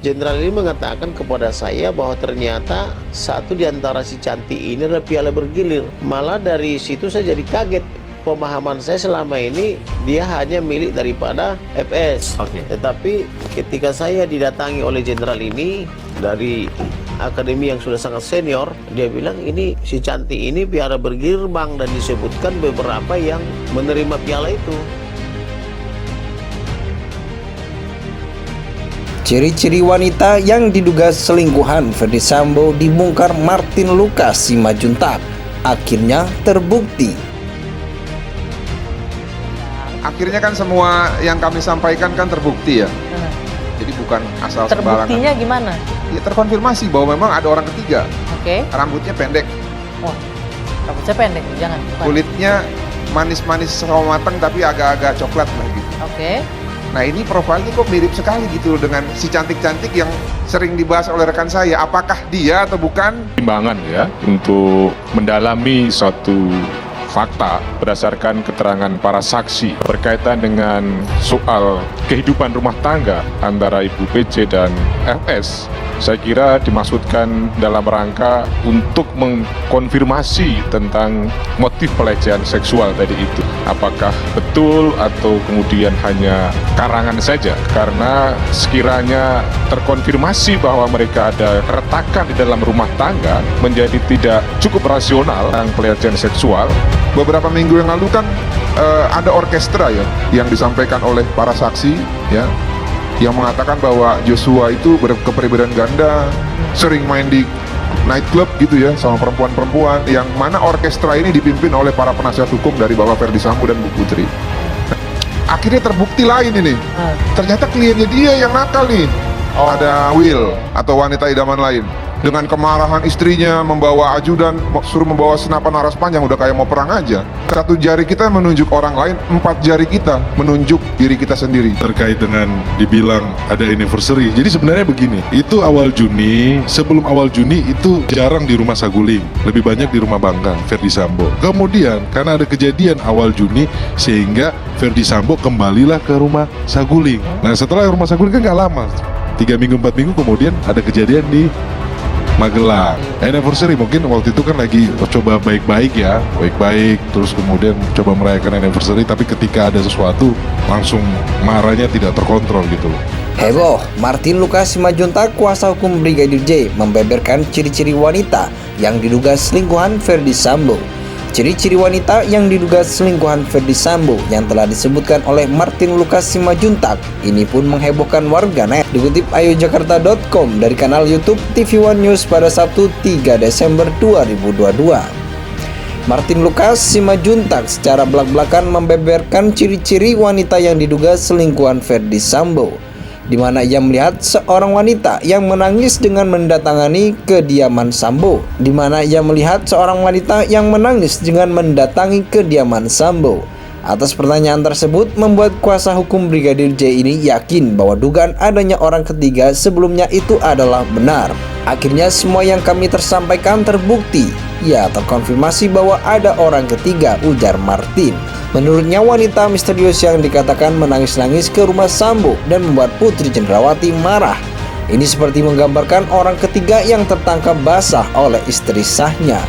Jenderal ini mengatakan kepada saya bahwa ternyata satu di antara si cantik ini adalah piala bergilir. Malah dari situ saya jadi kaget. Pemahaman saya selama ini dia hanya milik daripada FS. Tetapi ketika saya didatangi oleh jenderal ini dari akademi yang sudah sangat senior, dia bilang ini si cantik ini piala bergilir bang, dan disebutkan beberapa yang menerima piala itu. Ciri-ciri wanita yang diduga selingkuhan Ferdy Sambo dibongkar Martin Lucas Simajuntak. Akhirnya terbukti. Akhirnya kan semua yang kami sampaikan kan terbukti ya. Jadi bukan asal sembarangan. Terbuktinya gimana? Ya terkonfirmasi bahwa memang ada orang ketiga. Oke. Rambutnya pendek, Oh, rambutnya pendek, jangan. Bukan. kulitnya manis-manis sawo matang tapi agak-agak coklat lah gitu. Oke. Nah ini profilnya kok mirip sekali gitu dengan si cantik-cantik yang sering dibahas oleh rekan saya. Apakah dia atau bukan? Pertimbangan ya untuk mendalami suatu fakta berdasarkan keterangan para saksi berkaitan dengan soal kehidupan rumah tangga antara Ibu PC dan FS. Saya kira dimaksudkan dalam rangka untuk mengkonfirmasi tentang motif pelecehan seksual tadi itu. Apakah betul atau kemudian hanya karangan saja? Karena sekiranya terkonfirmasi bahwa mereka ada retakan di dalam rumah tangga menjadi tidak cukup rasional tentang pelecehan seksual. Beberapa minggu yang lalu kan ada orkestra ya yang disampaikan oleh para saksi ya, yang mengatakan bahwa Joshua itu berkepribadian ganda, sering main di nightclub gitu ya sama perempuan-perempuan, yang mana orkestra ini dipimpin oleh para penasihat hukum dari Bapak Ferdy Sambo dan Bu Putri. Akhirnya terbukti lain ini, ternyata kliennya dia yang nakal nih. Ada Will atau wanita idaman lain dengan kemarahan istrinya membawa ajudan, suruh membawa senapan laras panjang, udah kayak mau perang aja. Satu jari kita menunjuk orang lain, 4 jari kita menunjuk diri kita sendiri. Terkait dengan dibilang ada anniversary, jadi sebenarnya begini, itu awal Juni, sebelum awal Juni itu jarang di rumah Saguling, lebih banyak di rumah Bangka, Ferdy Sambo. Kemudian karena ada kejadian awal Juni, sehingga Ferdy Sambo kembalilah ke rumah Saguling. Nah setelah rumah Saguling kan gak lama, 3 minggu 4 minggu kemudian ada kejadian di Magelang. Anniversary mungkin waktu itu kan lagi coba baik-baik ya, baik-baik, terus kemudian coba merayakan anniversary, tapi ketika ada sesuatu langsung marahnya tidak terkontrol gitu. Heboh, Martin Lucas Simajuntak, kuasa hukum Brigadir J, membeberkan ciri-ciri wanita yang diduga selingkuhan Ferdy Sambo. Ciri-ciri wanita yang diduga selingkuhan Ferdy Sambo yang telah disebutkan oleh Martin Lucas Simajuntak ini pun menghebohkan warganet. Dikutip ayojakarta.com dari kanal YouTube TV One News pada Sabtu 3 Desember 2022. Martin Lucas Simajuntak secara belak-belakan membeberkan ciri-ciri wanita yang diduga selingkuhan Ferdy Sambo, di mana ia melihat seorang wanita yang menangis dengan mendatangi kediaman Sambo, di mana ia melihat seorang wanita yang menangis dengan mendatangi kediaman Sambo. Atas pertanyaan tersebut membuat kuasa hukum Brigadir J ini yakin bahwa dugaan adanya orang ketiga sebelumnya itu adalah benar. Akhirnya semua yang kami tersampaikan terbukti. Ya, terkonfirmasi bahwa ada orang ketiga, ujar Martin. Menurutnya wanita misterius yang dikatakan menangis-nangis ke rumah Sambo dan membuat Putri Cendrawati marah. Ini seperti menggambarkan orang ketiga yang tertangkap basah oleh istri sahnya.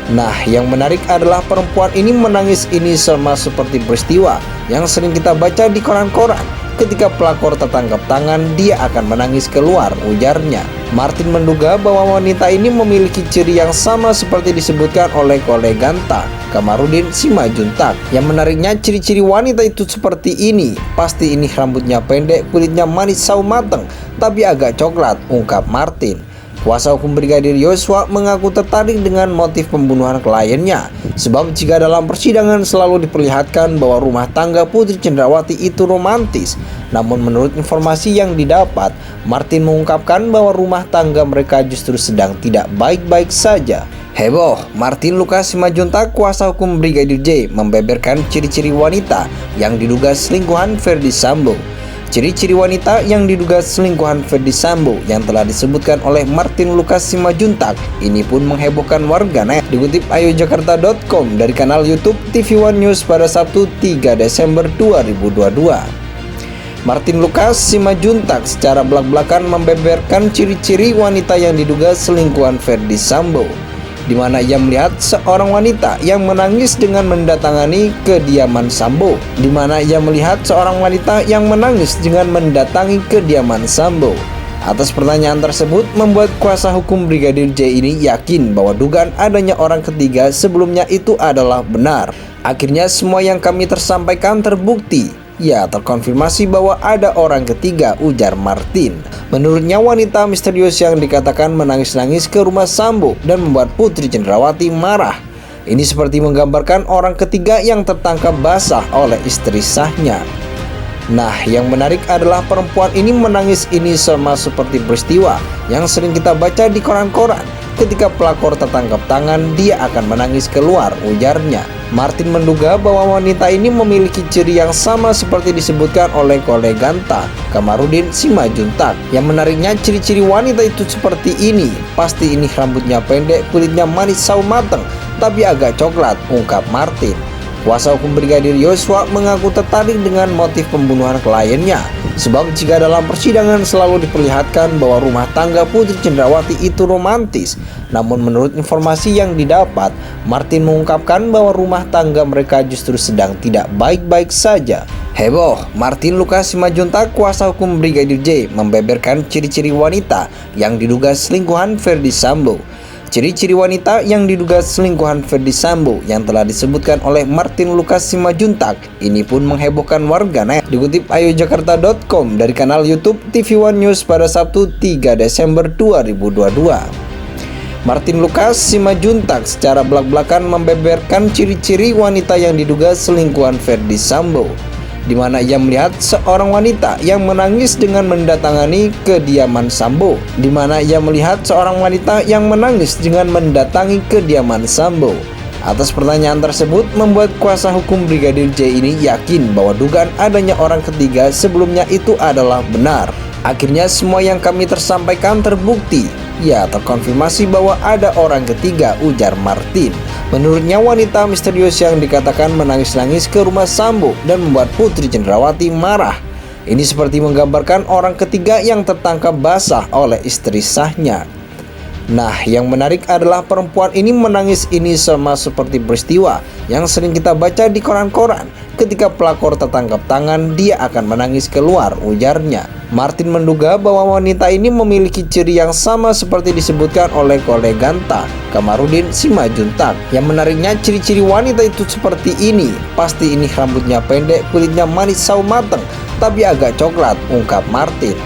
Nah, yang menarik adalah perempuan ini menangis ini sama seperti peristiwa yang sering kita baca di koran-koran. Ketika pelakor tertangkap tangan, dia akan menangis keluar, ujarnya. Martin menduga bahwa wanita ini memiliki ciri yang sama seperti disebutkan oleh koleganta Kamarudin Simajuntak. Yang menariknya, ciri-ciri wanita itu seperti ini. Pasti ini rambutnya pendek, kulitnya manis sawo mateng, tapi agak coklat, ungkap Martin. Kuasa hukum Brigadir Yosua mengaku tertarik dengan motif pembunuhan kliennya, sebab jika dalam persidangan selalu diperlihatkan bahwa rumah tangga Putri Cendrawati itu romantis. Namun menurut informasi yang didapat, Martin mengungkapkan bahwa rumah tangga mereka justru sedang tidak baik-baik saja. Heboh, Martin Lucas Simajuntak, kuasa hukum Brigadir J, membeberkan ciri-ciri wanita yang diduga selingkuhan Ferdy Sambo. Ciri-ciri wanita yang diduga selingkuhan Ferdy Sambo yang telah disebutkan oleh Martin Lucas Simajuntak ini pun menghebohkan warganet. Dikutip ayojakarta.com dari kanal YouTube TV One News pada Sabtu 3 Desember 2022. Martin Lucas Simajuntak secara belak-belakan membeberkan ciri-ciri wanita yang diduga selingkuhan Ferdy Sambo, di mana ia melihat seorang wanita yang menangis dengan mendatangi kediaman Sambo, di mana ia melihat seorang wanita yang menangis dengan mendatangi kediaman Sambo. Atas pertanyaan tersebut membuat kuasa hukum Brigadir J ini yakin bahwa dugaan adanya orang ketiga sebelumnya itu adalah benar. Akhirnya semua yang kami tersampaikan terbukti. Ya, terkonfirmasi bahwa ada orang ketiga, ujar Martin. Menurutnya wanita misterius yang dikatakan menangis-nangis ke rumah Sambo dan membuat Putri Cendrawati marah. Ini seperti menggambarkan orang ketiga yang tertangkap basah oleh istri sahnya. Nah, yang menarik adalah perempuan ini menangis ini sama seperti peristiwa yang sering kita baca di koran-koran. Ketika pelakor tertangkap tangan, dia akan menangis keluar, ujarnya. Martin menduga bahwa wanita ini memiliki ciri yang sama seperti disebutkan oleh koleganta Kamarudin Simajuntak. Yang menariknya, ciri-ciri wanita itu seperti ini. Pasti ini rambutnya pendek, kulitnya manis sawo mateng, tapi agak coklat, ungkap Martin. Kuasa hukum Brigadir Yosua mengaku tertarik dengan motif pembunuhan kliennya, sebab jika dalam persidangan selalu diperlihatkan bahwa rumah tangga Putri Cendrawati itu romantis. Namun menurut informasi yang didapat, Martin mengungkapkan bahwa rumah tangga mereka justru sedang tidak baik-baik saja. Heboh, Martin Lucas Simajuntak, kuasa hukum Brigadir J, membeberkan ciri-ciri wanita yang diduga selingkuhan Ferdy Sambo. Ciri-ciri wanita yang diduga selingkuhan Ferdy Sambo yang telah disebutkan oleh Martin Lucas Simajuntak ini pun menghebohkan warganet. Dikutip ayojakarta.com dari kanal YouTube TV One News pada Sabtu 3 Desember 2022. Martin Lucas Simajuntak secara belak-belakan membeberkan ciri-ciri wanita yang diduga selingkuhan Ferdy Sambo, di mana ia melihat seorang wanita yang menangis dengan mendatangi kediaman Sambo, di mana ia melihat seorang wanita yang menangis dengan mendatangi kediaman Sambo. Atas pertanyaan tersebut membuat kuasa hukum Brigadir J ini yakin bahwa dugaan adanya orang ketiga sebelumnya itu adalah benar. Akhirnya semua yang kami tersampaikan terbukti. Ya, terkonfirmasi bahwa ada orang ketiga, ujar Martin. Menurutnya wanita misterius yang dikatakan menangis-nangis ke rumah Sambo dan membuat Putri Cendrawati marah. Ini seperti menggambarkan orang ketiga yang tertangkap basah oleh istri sahnya. Nah, yang menarik adalah perempuan ini menangis ini sama seperti peristiwa yang sering kita baca di koran-koran. Ketika pelakor tertangkap tangan, dia akan menangis keluar, ujarnya. Martin menduga bahwa wanita ini memiliki ciri yang sama seperti disebutkan oleh koleganta Kamarudin Simajuntak. Yang menariknya, ciri-ciri wanita itu seperti ini. Pasti ini rambutnya pendek, kulitnya manis sawo mateng, tapi agak coklat, ungkap Martin.